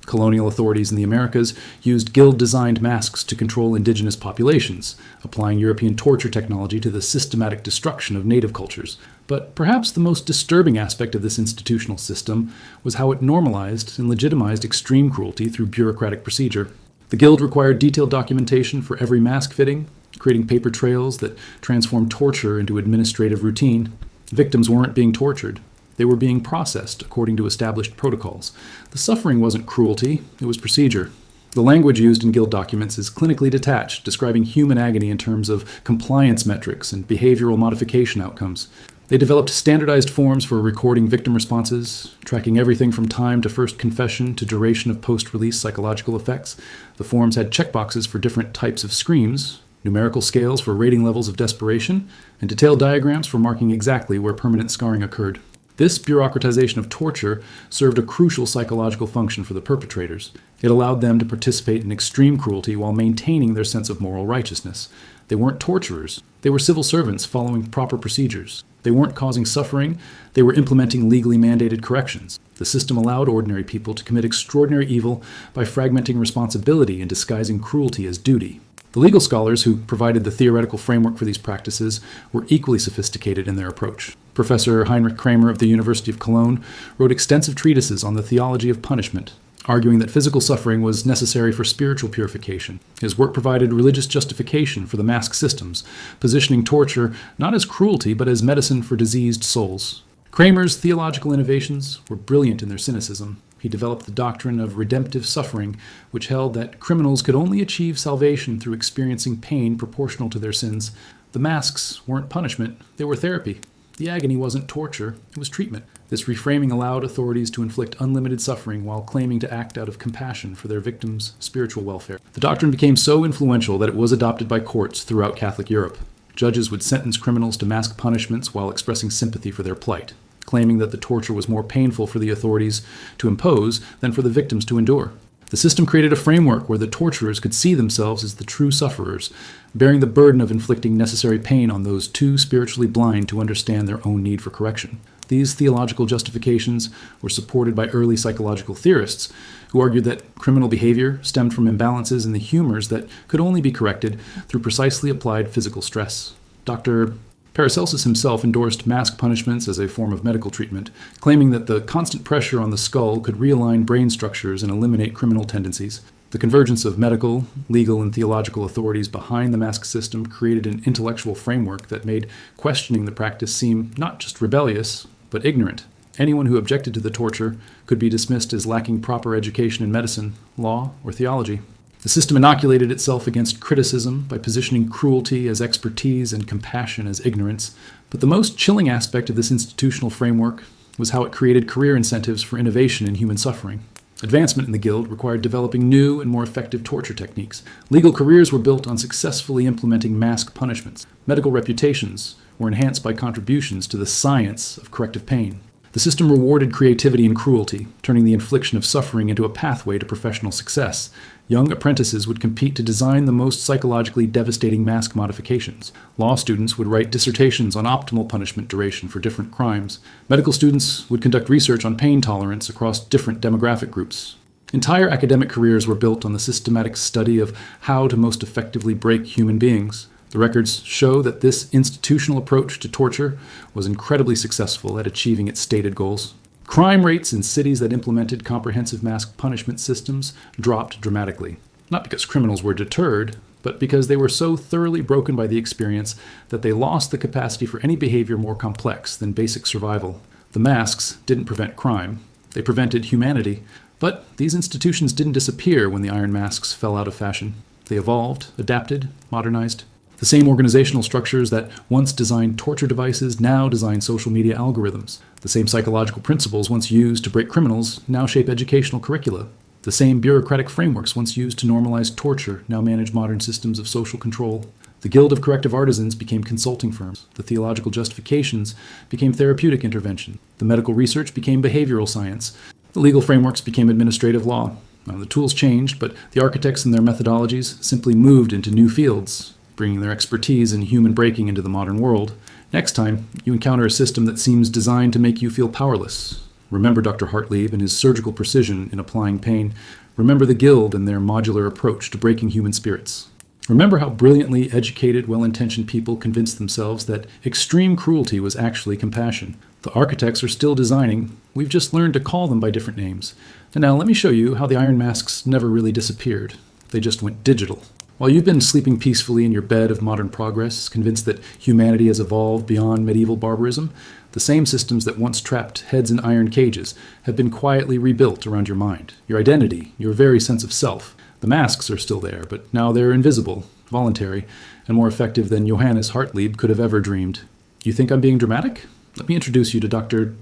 Colonial authorities in the Americas used guild-designed masks to control indigenous populations, applying European torture technology to the systematic destruction of native cultures. But perhaps the most disturbing aspect of this institutional system was how it normalized and legitimized extreme cruelty through bureaucratic procedure. The Guild required detailed documentation for every mask fitting, creating paper trails that transformed torture into administrative routine. Victims weren't being tortured. They were being processed according to established protocols. The suffering wasn't cruelty, it was procedure. The language used in Guild documents is clinically detached, describing human agony in terms of compliance metrics and behavioral modification outcomes. They developed standardized forms for recording victim responses, tracking everything from time to first confession to duration of post-release psychological effects. The forms had checkboxes for different types of screams, numerical scales for rating levels of desperation, and detailed diagrams for marking exactly where permanent scarring occurred. This bureaucratization of torture served a crucial psychological function for the perpetrators. It allowed them to participate in extreme cruelty while maintaining their sense of moral righteousness. They weren't torturers. They were civil servants following proper procedures. They weren't causing suffering. They were implementing legally mandated corrections. The system allowed ordinary people to commit extraordinary evil by fragmenting responsibility and disguising cruelty as duty. The legal scholars who provided the theoretical framework for these practices were equally sophisticated in their approach. Professor Heinrich Kramer of the University of Cologne wrote extensive treatises on the theology of punishment, arguing that physical suffering was necessary for spiritual purification. His work provided religious justification for the mask systems, positioning torture not as cruelty but as medicine for diseased souls. Kramer's theological innovations were brilliant in their cynicism. He he developed the doctrine of redemptive suffering, which held that criminals could only achieve salvation through experiencing pain proportional to their sins. The masks weren't punishment, they were therapy. The agony wasn't torture, it was treatment. This reframing allowed authorities to inflict unlimited suffering while claiming to act out of compassion for their victims' spiritual welfare. The doctrine became so influential that it was adopted by courts throughout Catholic Europe. Judges would sentence criminals to mask punishments while expressing sympathy for their plight, claiming that the torture was more painful for the authorities to impose than for the victims to endure. The system created a framework where the torturers could see themselves as the true sufferers, bearing the burden of inflicting necessary pain on those too spiritually blind to understand their own need for correction. These theological justifications were supported by early psychological theorists who argued that criminal behavior stemmed from imbalances in the humors that could only be corrected through precisely applied physical stress. Dr. Paracelsus himself endorsed mask punishments as a form of medical treatment, claiming that the constant pressure on the skull could realign brain structures and eliminate criminal tendencies. The convergence of medical, legal, and theological authorities behind the mask system created an intellectual framework that made questioning the practice seem not just rebellious, but ignorant. Anyone who objected to the torture could be dismissed as lacking proper education in medicine, law, or theology. The system inoculated itself against criticism by positioning cruelty as expertise and compassion as ignorance. But the most chilling aspect of this institutional framework was how it created career incentives for innovation in human suffering. Advancement in the Guild required developing new and more effective torture techniques. Legal careers were built on successfully implementing mask punishments. Medical reputations were enhanced by contributions to the science of corrective pain. The system rewarded creativity and cruelty, turning the infliction of suffering into a pathway to professional success. Young apprentices would compete to design the most psychologically devastating mask modifications. Law students would write dissertations on optimal punishment duration for different crimes. Medical students would conduct research on pain tolerance across different demographic groups. Entire academic careers were built on the systematic study of how to most effectively break human beings. The records show that this institutional approach to torture was incredibly successful at achieving its stated goals. Crime rates in cities that implemented comprehensive mask punishment systems dropped dramatically, not because criminals were deterred, but because they were so thoroughly broken by the experience that they lost the capacity for any behavior more complex than basic survival. The masks didn't prevent crime, they prevented humanity, but these institutions didn't disappear when the iron masks fell out of fashion. They evolved, adapted, modernized. The same organizational structures that once designed torture devices now design social media algorithms. The same psychological principles once used to break criminals now shape educational curricula. The same bureaucratic frameworks once used to normalize torture now manage modern systems of social control. The Guild of Corrective Artisans became consulting firms. The theological justifications became therapeutic intervention. The medical research became behavioral science. The legal frameworks became administrative law. Now, the tools changed, but the architects and their methodologies simply moved into new fields, bringing their expertise in human breaking into the modern world. Next time, you encounter a system that seems designed to make you feel powerless. Remember Dr. Hartlieb and his surgical precision in applying pain. Remember the Guild and their modular approach to breaking human spirits. Remember how brilliantly educated, well-intentioned people convinced themselves that extreme cruelty was actually compassion. The architects are still designing. We've just learned to call them by different names. And now let me show you how the iron masks never really disappeared. They just went digital. While you've been sleeping peacefully in your bed of modern progress, convinced that humanity has evolved beyond medieval barbarism, the same systems that once trapped heads in iron cages have been quietly rebuilt around your mind, your identity, your very sense of self. The masks are still there, but now they're invisible, voluntary, and more effective than Johannes Hartlieb could have ever dreamed. You think I'm being dramatic? Let me introduce you to Dr.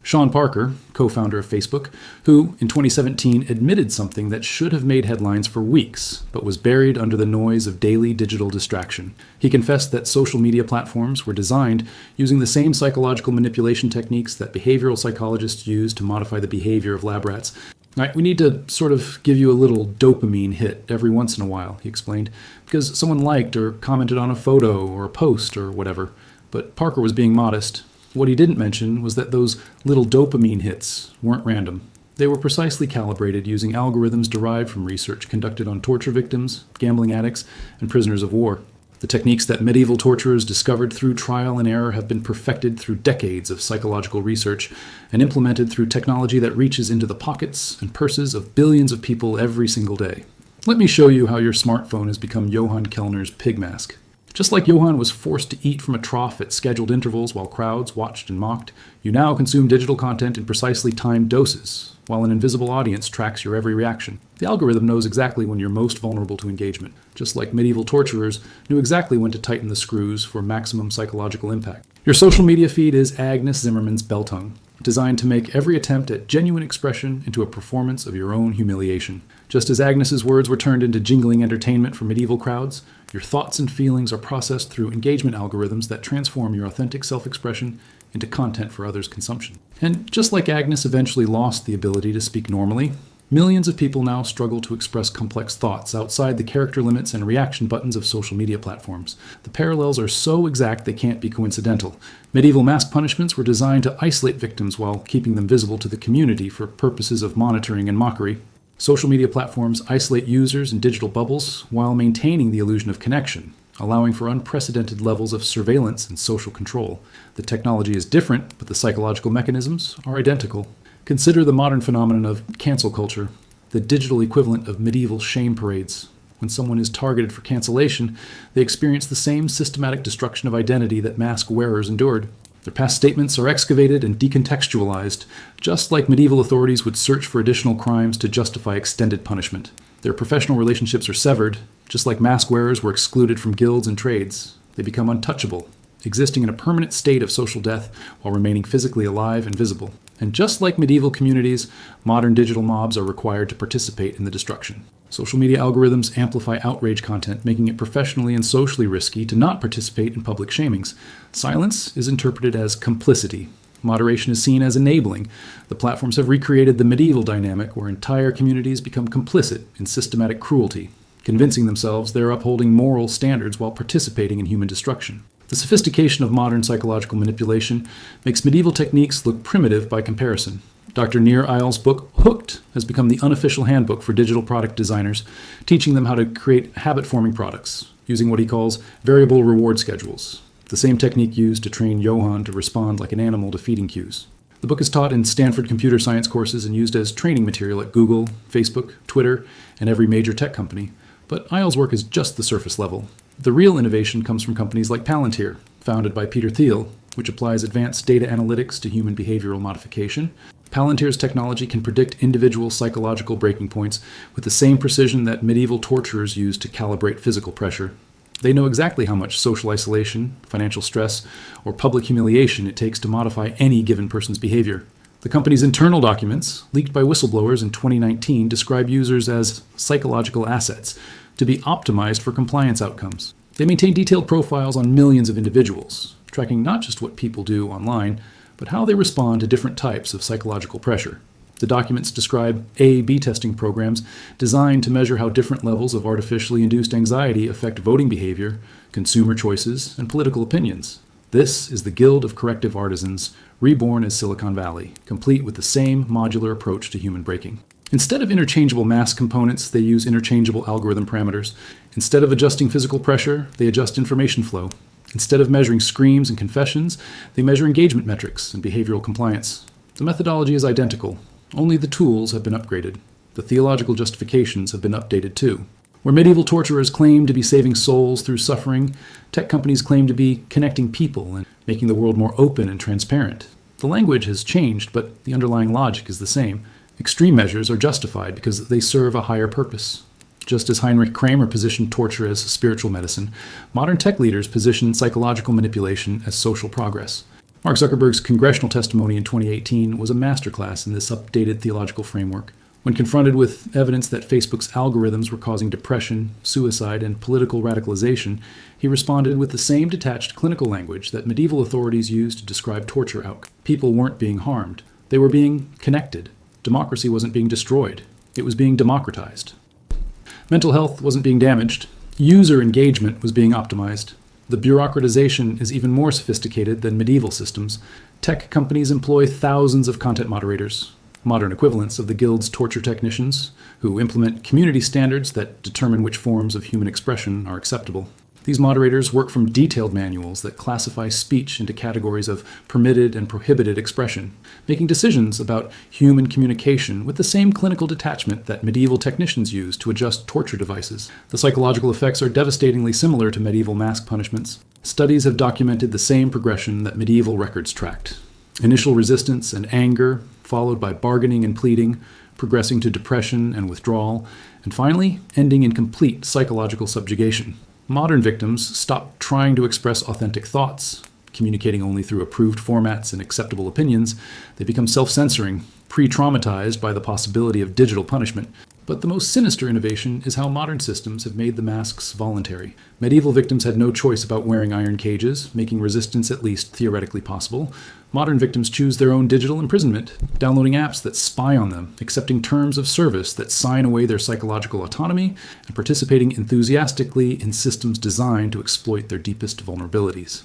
Sean Parker, co-founder of Facebook, who in 2017 admitted something that should have made headlines for weeks, but was buried under the noise of daily digital distraction. He confessed that social media platforms were designed using the same psychological manipulation techniques that behavioral psychologists use to modify the behavior of lab rats. All right, we need to sort of give you a little dopamine hit every once in a while, he explained, because someone liked or commented on a photo or a post or whatever. But Parker was being modest. What he didn't mention was that those little dopamine hits weren't random. They were precisely calibrated using algorithms derived from research conducted on torture victims, gambling addicts, and prisoners of war. The techniques that medieval torturers discovered through trial and error have been perfected through decades of psychological research and implemented through technology that reaches into the pockets and purses of billions of people every single day. Let me show you how your smartphone has become Johann Kellner's pig mask. Just like Johann was forced to eat from a trough at scheduled intervals while crowds watched and mocked, you now consume digital content in precisely timed doses, while an invisible audience tracks your every reaction. The algorithm knows exactly when you're most vulnerable to engagement, just like medieval torturers knew exactly when to tighten the screws for maximum psychological impact. Your social media feed is Agnes Zimmerman's bell tongue, designed to make every attempt at genuine expression into a performance of your own humiliation. Just as Agnes's words were turned into jingling entertainment for medieval crowds, your thoughts and feelings are processed through engagement algorithms that transform your authentic self-expression into content for others' consumption. And just like Agnes eventually lost the ability to speak normally, millions of people now struggle to express complex thoughts outside the character limits and reaction buttons of social media platforms. The parallels are so exact they can't be coincidental. Medieval mask punishments were designed to isolate victims while keeping them visible to the community for purposes of monitoring and mockery. Social media platforms isolate users in digital bubbles while maintaining the illusion of connection, allowing for unprecedented levels of surveillance and social control. The technology is different, but the psychological mechanisms are identical. Consider the modern phenomenon of cancel culture, the digital equivalent of medieval shame parades. When someone is targeted for cancellation, they experience the same systematic destruction of identity that mask wearers endured. Their past statements are excavated and decontextualized, just like medieval authorities would search for additional crimes to justify extended punishment. Their professional relationships are severed, just like mask wearers were excluded from guilds and trades. They become untouchable, existing in a permanent state of social death while remaining physically alive and visible. And just like medieval communities, modern digital mobs are required to participate in the destruction. Social media algorithms amplify outrage content, making it professionally and socially risky to not participate in public shamings. Silence is interpreted as complicity. Moderation is seen as enabling. The platforms have recreated the medieval dynamic where entire communities become complicit in systematic cruelty, convincing themselves they're upholding moral standards while participating in human destruction. The sophistication of modern psychological manipulation makes medieval techniques look primitive by comparison. Dr. Nir Eyal's book, Hooked, has become the unofficial handbook for digital product designers, teaching them how to create habit-forming products, using what he calls variable reward schedules, the same technique used to train Johann to respond like an animal to feeding cues. The book is taught in Stanford computer science courses and used as training material at Google, Facebook, Twitter, and every major tech company. But Eyal's work is just the surface level. The real innovation comes from companies like Palantir, founded by Peter Thiel, which applies advanced data analytics to human behavioral modification. Palantir's technology can predict individual psychological breaking points with the same precision that medieval torturers used to calibrate physical pressure. They know exactly how much social isolation, financial stress, or public humiliation it takes to modify any given person's behavior. The company's internal documents, leaked by whistleblowers in 2019, describe users as psychological assets to be optimized for compliance outcomes. They maintain detailed profiles on millions of individuals, tracking not just what people do online, but how they respond to different types of psychological pressure. The documents describe A/B testing programs designed to measure how different levels of artificially induced anxiety affect voting behavior, consumer choices, and political opinions. This is the Guild of Corrective Artisans, reborn as Silicon Valley, complete with the same modular approach to human breaking. Instead of interchangeable mask components, they use interchangeable algorithm parameters. Instead of adjusting physical pressure, they adjust information flow. Instead of measuring screams and confessions, they measure engagement metrics and behavioral compliance. The methodology is identical, only the tools have been upgraded. The theological justifications have been updated too. Where medieval torturers claimed to be saving souls through suffering, tech companies claim to be connecting people and making the world more open and transparent. The language has changed, but the underlying logic is the same. Extreme measures are justified because they serve a higher purpose. Just as Heinrich Kramer positioned torture as spiritual medicine, modern tech leaders position psychological manipulation as social progress. Mark Zuckerberg's congressional testimony in 2018 was a masterclass in this updated theological framework. When confronted with evidence that Facebook's algorithms were causing depression, suicide, and political radicalization, he responded with the same detached clinical language that medieval authorities used to describe torture outcomes. People weren't being harmed. They were being connected. Democracy wasn't being destroyed. It was being democratized. Mental health wasn't being damaged. User engagement was being optimized. The bureaucratization is even more sophisticated than medieval systems. Tech companies employ thousands of content moderators, modern equivalents of the Guild's torture technicians, who implement community standards that determine which forms of human expression are acceptable. These moderators work from detailed manuals that classify speech into categories of permitted and prohibited expression, making decisions about human communication with the same clinical detachment that medieval technicians used to adjust torture devices. The psychological effects are devastatingly similar to medieval mask punishments. Studies have documented the same progression that medieval records tracked. Initial resistance and anger, followed by bargaining and pleading, progressing to depression and withdrawal, and finally ending in complete psychological subjugation. Modern victims stop trying to express authentic thoughts, communicating only through approved formats and acceptable opinions. They become self-censoring, pre-traumatized by the possibility of digital punishment. But the most sinister innovation is how modern systems have made the masks voluntary. Medieval victims had no choice about wearing iron cages, making resistance at least theoretically possible. Modern victims choose their own digital imprisonment, downloading apps that spy on them, accepting terms of service that sign away their psychological autonomy, and participating enthusiastically in systems designed to exploit their deepest vulnerabilities.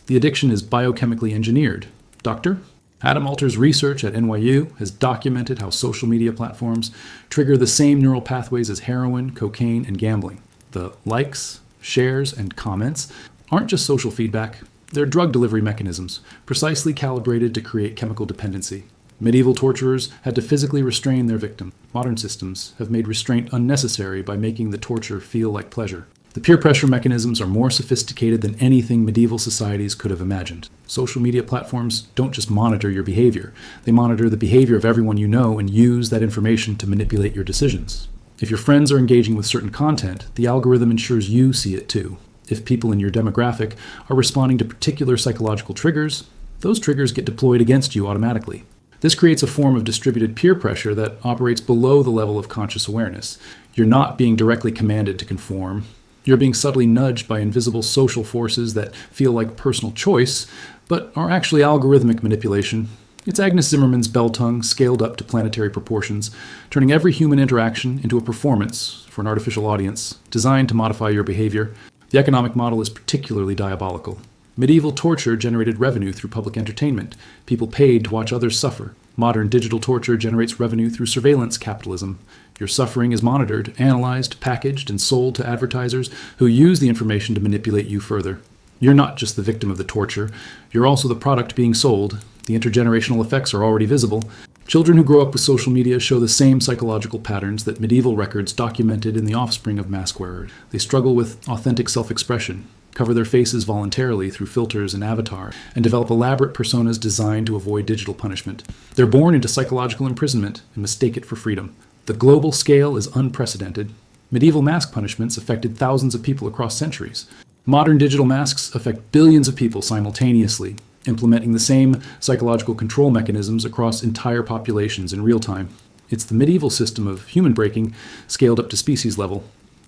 The addiction is biochemically engineered. Doctor? Adam Alter's research at NYU has documented how social media platforms trigger the same neural pathways as heroin, cocaine, and gambling. The likes, shares, and comments aren't just social feedback. They're drug delivery mechanisms, precisely calibrated to create chemical dependency. Medieval torturers had to physically restrain their victim. Modern systems have made restraint unnecessary by making the torture feel like pleasure. The peer pressure mechanisms are more sophisticated than anything medieval societies could have imagined. Social media platforms don't just monitor your behavior. They monitor the behavior of everyone you know and use that information to manipulate your decisions. If your friends are engaging with certain content, the algorithm ensures you see it too. If people in your demographic are responding to particular psychological triggers, those triggers get deployed against you automatically. This creates a form of distributed peer pressure that operates below the level of conscious awareness. You're not being directly commanded to conform. You're being subtly nudged by invisible social forces that feel like personal choice, but are actually algorithmic manipulation. It's Agnes Zimmerman's bell tongue scaled up to planetary proportions, turning every human interaction into a performance for an artificial audience designed to modify your behavior. The economic model is particularly diabolical. Medieval torture generated revenue through public entertainment. People paid to watch others suffer. Modern digital torture generates revenue through surveillance capitalism. Your suffering is monitored, analyzed, packaged, and sold to advertisers who use the information to manipulate you further. You're not just the victim of the torture. You're also the product being sold. The intergenerational effects are already visible. Children who grow up with social media show the same psychological patterns that medieval records documented in the offspring of mask wearers. They struggle with authentic self-expression, cover their faces voluntarily through filters and avatar, and develop elaborate personas designed to avoid digital punishment. They're born into psychological imprisonment and mistake it for freedom. The global scale is unprecedented. Medieval mask punishments affected thousands of people across centuries. Modern digital masks affect billions of people simultaneously, implementing the same psychological control mechanisms across entire populations in real time. It's the medieval system of human breaking scaled up to species level.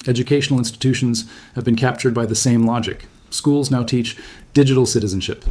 Educational institutions have been captured by the same logic. Schools now teach digital citizenship,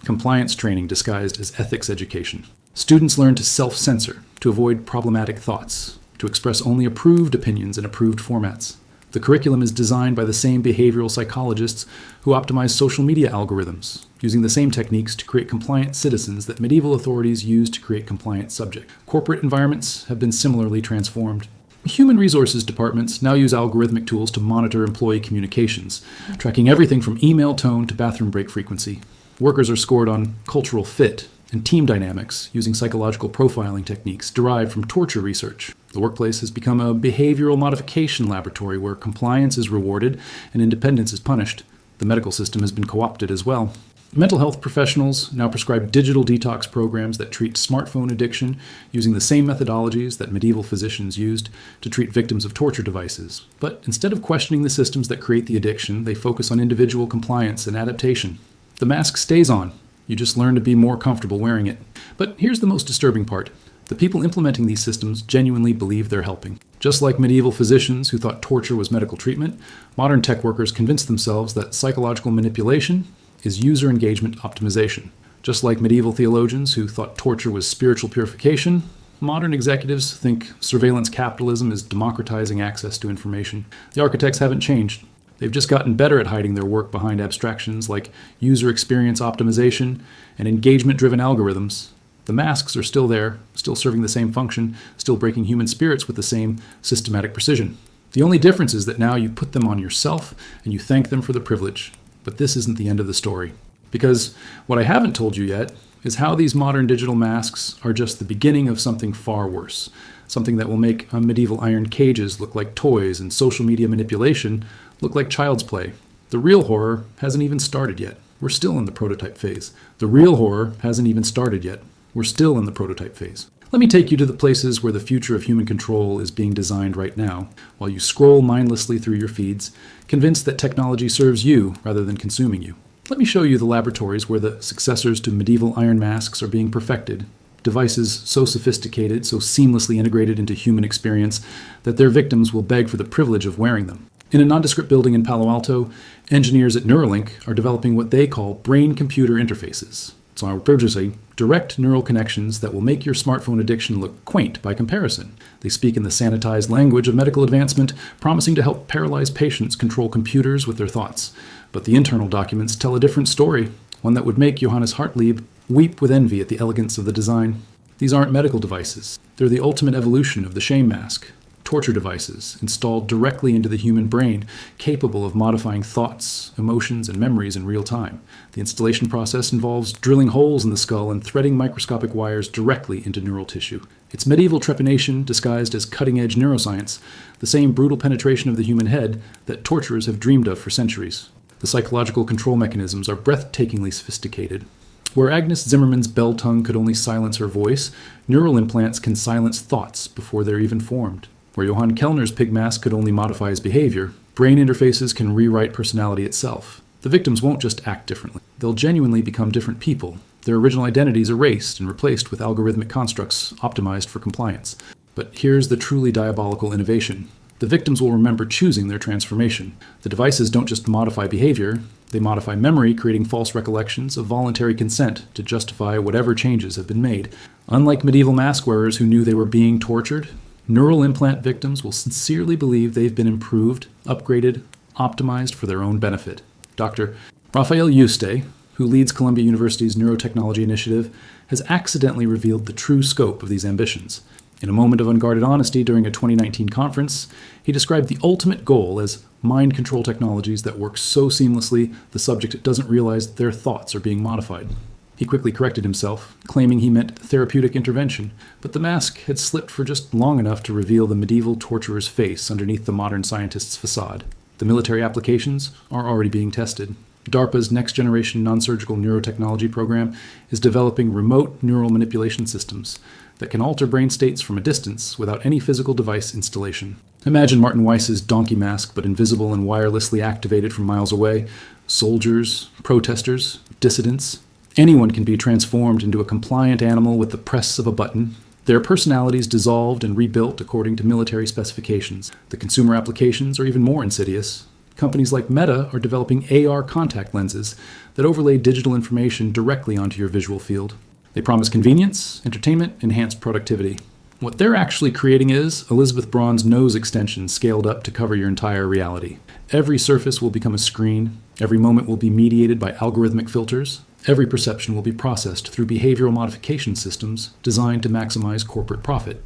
compliance training disguised as ethics education. Students learn to self-censor, to avoid problematic thoughts, to express only approved opinions in approved formats. The curriculum is designed by the same behavioral psychologists who optimize social media algorithms, using the same techniques to create compliant citizens that medieval authorities used to create compliant subjects. Corporate environments have been similarly transformed. Human resources departments now use algorithmic tools to monitor employee communications, tracking everything from email tone to bathroom break frequency. Workers are scored on cultural fit and team dynamics using psychological profiling techniques derived from torture research. The workplace has become a behavioral modification laboratory where compliance is rewarded and independence is punished. The medical system has been co-opted as well. Mental health professionals now prescribe digital detox programs that treat smartphone addiction using the same methodologies that medieval physicians used to treat victims of torture devices. But instead of questioning the systems that create the addiction, they focus on individual compliance and adaptation. The mask stays on. You just learn to be more comfortable wearing it. But here's the most disturbing part. The people implementing these systems genuinely believe they're helping. Just like medieval physicians who thought torture was medical treatment, modern tech workers convince themselves that psychological manipulation is user engagement optimization. Just like medieval theologians who thought torture was spiritual purification, modern executives think surveillance capitalism is democratizing access to information. The architects haven't changed. They've just gotten better at hiding their work behind abstractions like user experience optimization and engagement-driven algorithms. The masks are still there, still serving the same function, still breaking human spirits with the same systematic precision. The only difference is that now you put them on yourself and you thank them for the privilege. But this isn't the end of the story. Because what I haven't told you yet is how these modern digital masks are just the beginning of something far worse. Something that will make medieval iron cages look like toys and social media manipulation look like child's play. The real horror hasn't even started yet. We're still in the prototype phase. The real horror hasn't even started yet. We're still in the prototype phase. Let me take you to the places where the future of human control is being designed right now, while you scroll mindlessly through your feeds, convinced that technology serves you rather than consuming you. Let me show you the laboratories where the successors to medieval iron masks are being perfected. Devices so sophisticated, so seamlessly integrated into human experience, that their victims will beg for the privilege of wearing them. In a nondescript building in Palo Alto, engineers at Neuralink are developing what they call brain-computer interfaces. So I refer to say direct neural connections that will make your smartphone addiction look quaint by comparison. They speak in the sanitized language of medical advancement, promising to help paralyzed patients control computers with their thoughts. But the internal documents tell a different story, one that would make Johannes Hartlieb weep with envy at the elegance of the design. These aren't medical devices. They're the ultimate evolution of the shame mask. Torture devices installed directly into the human brain, capable of modifying thoughts, emotions, and memories in real time. The installation process involves drilling holes in the skull and threading microscopic wires directly into neural tissue. It's medieval trepanation disguised as cutting-edge neuroscience, the same brutal penetration of the human head that torturers have dreamed of for centuries. The psychological control mechanisms are breathtakingly sophisticated. Where Agnes Zimmerman's bell tongue could only silence her voice, neural implants can silence thoughts before they're even formed. Where Johann Kellner's pig mask could only modify his behavior, brain interfaces can rewrite personality itself. The victims won't just act differently. They'll genuinely become different people, their original identities erased and replaced with algorithmic constructs optimized for compliance. But here's the truly diabolical innovation. The victims will remember choosing their transformation. The devices don't just modify behavior, they modify memory, creating false recollections of voluntary consent to justify whatever changes have been made. Unlike medieval mask wearers who knew they were being tortured, neural implant victims will sincerely believe they've been improved, upgraded, optimized for their own benefit. Dr. Raphael Yuste, who leads Columbia University's Neurotechnology Initiative, has accidentally revealed the true scope of these ambitions. In a moment of unguarded honesty during a 2019 conference, he described the ultimate goal as mind control technologies that work so seamlessly the subject doesn't realize their thoughts are being modified. He quickly corrected himself, claiming he meant therapeutic intervention, but the mask had slipped for just long enough to reveal the medieval torturer's face underneath the modern scientist's facade. The military applications are already being tested. DARPA's next-generation non-surgical neurotechnology program is developing remote neural manipulation systems that can alter brain states from a distance without any physical device installation. Imagine Martin Weiss's donkey mask, but invisible and wirelessly activated from miles away. Soldiers, protesters, dissidents. Anyone can be transformed into a compliant animal with the press of a button. Their personalities dissolved and rebuilt according to military specifications. The consumer applications are even more insidious. Companies like Meta are developing AR contact lenses that overlay digital information directly onto your visual field. They promise convenience, entertainment, enhanced productivity. What they're actually creating is Elizabeth Braun's nose extension scaled up to cover your entire reality. Every surface will become a screen. Every moment will be mediated by algorithmic filters. Every perception will be processed through behavioral modification systems designed to maximize corporate profit.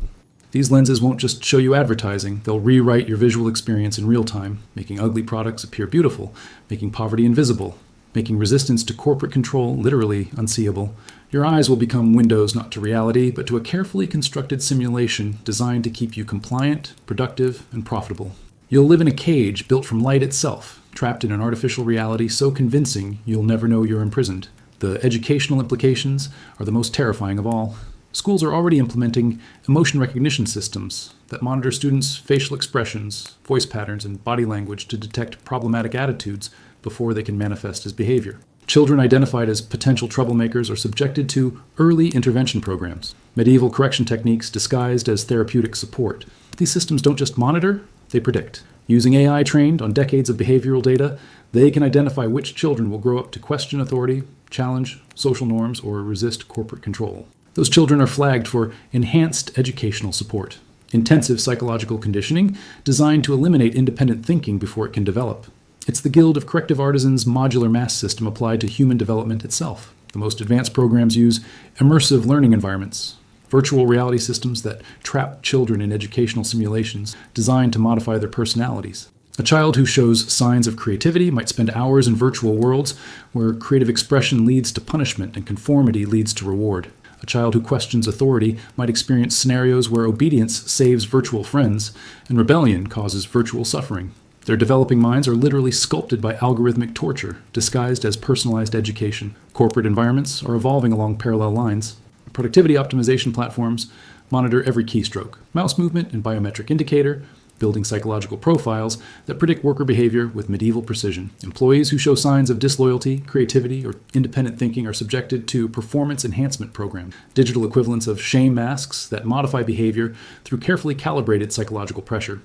These lenses won't just show you advertising, they'll rewrite your visual experience in real time, making ugly products appear beautiful, making poverty invisible, making resistance to corporate control literally unseeable. Your eyes will become windows not to reality, but to a carefully constructed simulation designed to keep you compliant, productive, and profitable. You'll live in a cage built from light itself, trapped in an artificial reality so convincing you'll never know you're imprisoned. The educational implications are the most terrifying of all. Schools are already implementing emotion recognition systems that monitor students' facial expressions, voice patterns, and body language to detect problematic attitudes before they can manifest as behavior. Children identified as potential troublemakers are subjected to early intervention programs, medieval correction techniques disguised as therapeutic support. These systems don't just monitor, they predict. Using AI trained on decades of behavioral data, they can identify which children will grow up to question authority, challenge social norms, or resist corporate control. Those children are flagged for enhanced educational support, intensive psychological conditioning designed to eliminate independent thinking before it can develop. It's the Guild of Corrective Artisans' modular mass system applied to human development itself. The most advanced programs use immersive learning environments, virtual reality systems that trap children in educational simulations designed to modify their personalities. A child who shows signs of creativity might spend hours in virtual worlds where creative expression leads to punishment and conformity leads to reward. A child who questions authority might experience scenarios where obedience saves virtual friends and rebellion causes virtual suffering. Their developing minds are literally sculpted by algorithmic torture, disguised as personalized education. Corporate environments are evolving along parallel lines. Productivity optimization platforms monitor every keystroke, mouse movement and biometric indicator, building psychological profiles that predict worker behavior with medieval precision. Employees who show signs of disloyalty, creativity, or independent thinking are subjected to performance enhancement programs, digital equivalents of shame masks that modify behavior through carefully calibrated psychological pressure.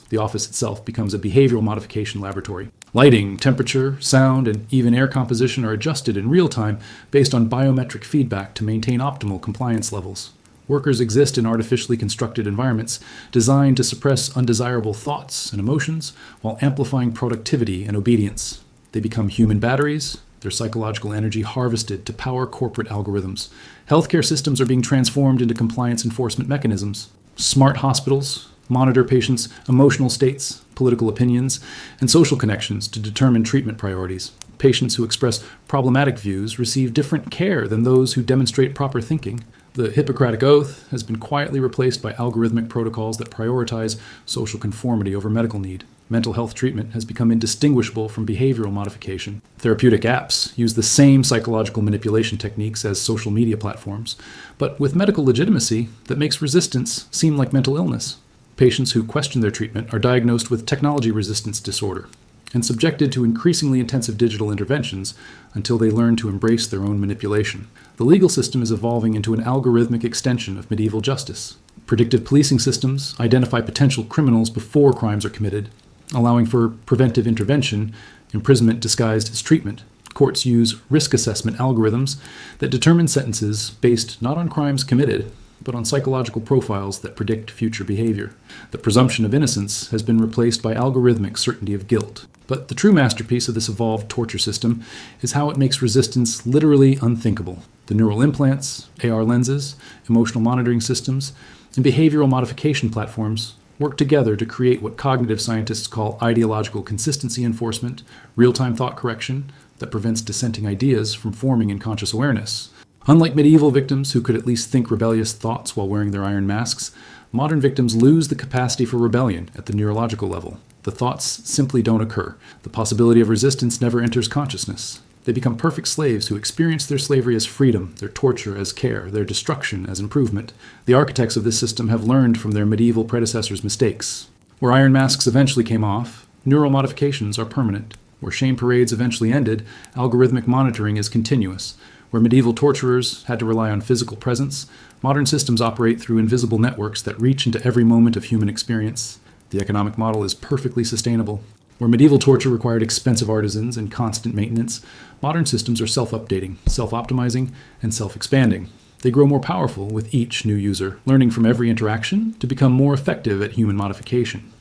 The office itself becomes a behavioral modification laboratory. Lighting, temperature, sound, and even air composition are adjusted in real time based on biometric feedback to maintain optimal compliance levels. Workers exist in artificially constructed environments designed to suppress undesirable thoughts and emotions while amplifying productivity and obedience. They become human batteries, their psychological energy harvested to power corporate algorithms. Healthcare systems are being transformed into compliance enforcement mechanisms. Smart hospitals monitor patients' emotional states, political opinions, and social connections to determine treatment priorities. Patients who express problematic views receive different care than those who demonstrate proper thinking. The Hippocratic Oath has been quietly replaced by algorithmic protocols that prioritize social conformity over medical need. Mental health treatment has become indistinguishable from behavioral modification. Therapeutic apps use the same psychological manipulation techniques as social media platforms, but with medical legitimacy that makes resistance seem like mental illness. Patients who question their treatment are diagnosed with technology resistance disorder and subjected to increasingly intensive digital interventions until they learn to embrace their own manipulation. The legal system is evolving into an algorithmic extension of medieval justice. Predictive policing systems identify potential criminals before crimes are committed, allowing for preventive intervention, imprisonment disguised as treatment. Courts use risk assessment algorithms that determine sentences based not on crimes committed, but on psychological profiles that predict future behavior. The presumption of innocence has been replaced by algorithmic certainty of guilt. But the true masterpiece of this evolved torture system is how it makes resistance literally unthinkable. The neural implants, AR lenses, emotional monitoring systems, and behavioral modification platforms work together to create what cognitive scientists call ideological consistency enforcement, real-time thought correction that prevents dissenting ideas from forming in conscious awareness. Unlike medieval victims who could at least think rebellious thoughts while wearing their iron masks, modern victims lose the capacity for rebellion at the neurological level. The thoughts simply don't occur. The possibility of resistance never enters consciousness. They become perfect slaves who experience their slavery as freedom, their torture as care, their destruction as improvement. The architects of this system have learned from their medieval predecessors' mistakes. Where iron masks eventually came off, neural modifications are permanent. Where shame parades eventually ended, algorithmic monitoring is continuous. Where medieval torturers had to rely on physical presence, modern systems operate through invisible networks that reach into every moment of human experience. The economic model is perfectly sustainable. Where medieval torture required expensive artisans and constant maintenance, modern systems are self-updating, self-optimizing, and self-expanding. They grow more powerful with each new user, learning from every interaction to become more effective at human modification.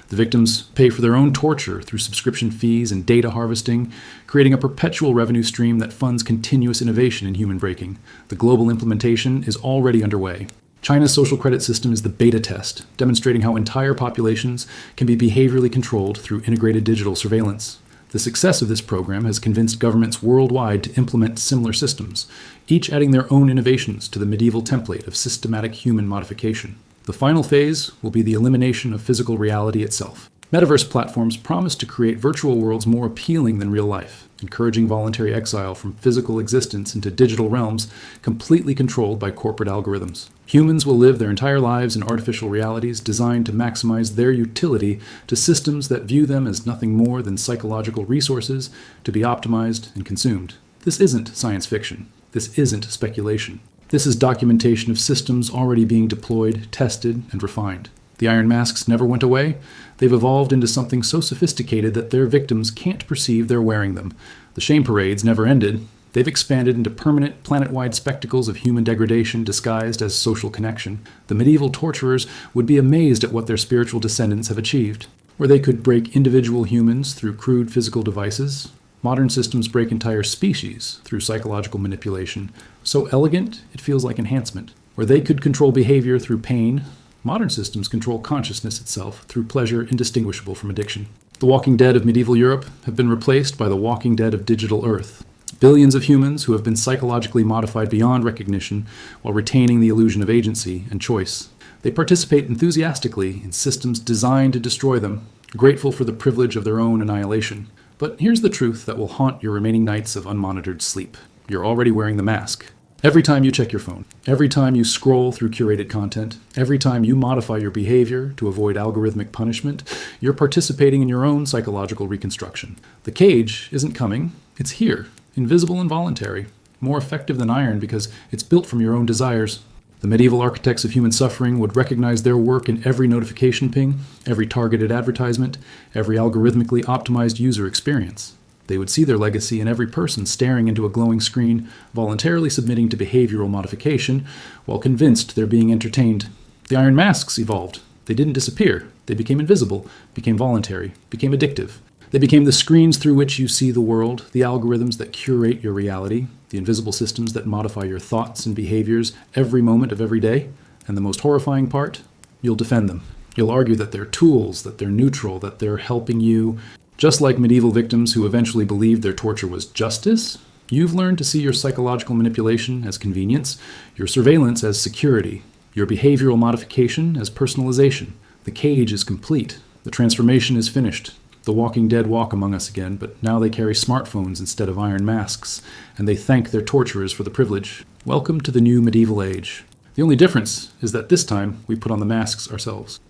The victims pay for their own torture through subscription fees and data harvesting, creating a perpetual revenue stream that funds continuous innovation in human breaking. The global implementation is already underway. China's social credit system is the beta test, demonstrating how entire populations can be behaviorally controlled through integrated digital surveillance. The success of this program has convinced governments worldwide to implement similar systems, each adding their own innovations to the medieval template of systematic human modification. The final phase will be the elimination of physical reality itself. Metaverse platforms promise to create virtual worlds more appealing than real life, encouraging voluntary exile from physical existence into digital realms completely controlled by corporate algorithms. Humans will live their entire lives in artificial realities designed to maximize their utility to systems that view them as nothing more than psychological resources to be optimized and consumed. This isn't science fiction. This isn't speculation. This is documentation of systems already being deployed, tested, and refined. The iron masks never went away. They've evolved into something so sophisticated that their victims can't perceive they're wearing them. The shame parades never ended. They've expanded into permanent, planet-wide spectacles of human degradation disguised as social connection. The medieval torturers would be amazed at what their spiritual descendants have achieved. Where they could break individual humans through crude physical devices, modern systems break entire species through psychological manipulation. So elegant, it feels like enhancement. Where they could control behavior through pain, modern systems control consciousness itself through pleasure indistinguishable from addiction. The Walking Dead of medieval Europe have been replaced by the Walking Dead of digital Earth. Billions of humans who have been psychologically modified beyond recognition while retaining the illusion of agency and choice. They participate enthusiastically in systems designed to destroy them, grateful for the privilege of their own annihilation. But here's the truth that will haunt your remaining nights of unmonitored sleep. You're already wearing the mask. Every time you check your phone, every time you scroll through curated content, every time you modify your behavior to avoid algorithmic punishment, you're participating in your own psychological reconstruction. The cage isn't coming, it's here, invisible and voluntary, more effective than iron because it's built from your own desires. The medieval architects of human suffering would recognize their work in every notification ping, every targeted advertisement, every algorithmically optimized user experience. They would see their legacy in every person staring into a glowing screen, voluntarily submitting to behavioral modification, while convinced they're being entertained. The iron masks evolved. They didn't disappear. They became invisible, became voluntary, became addictive. They became the screens through which you see the world, the algorithms that curate your reality, the invisible systems that modify your thoughts and behaviors every moment of every day. And the most horrifying part? You'll defend them. You'll argue that they're tools, that they're neutral, that they're helping you. Just like medieval victims who eventually believed their torture was justice, you've learned to see your psychological manipulation as convenience, your surveillance as security, your behavioral modification as personalization. The cage is complete. The transformation is finished. The Walking Dead walk among us again, but now they carry smartphones instead of iron masks, and they thank their torturers for the privilege. Welcome to the new medieval age. The only difference is that this time we put on the masks ourselves.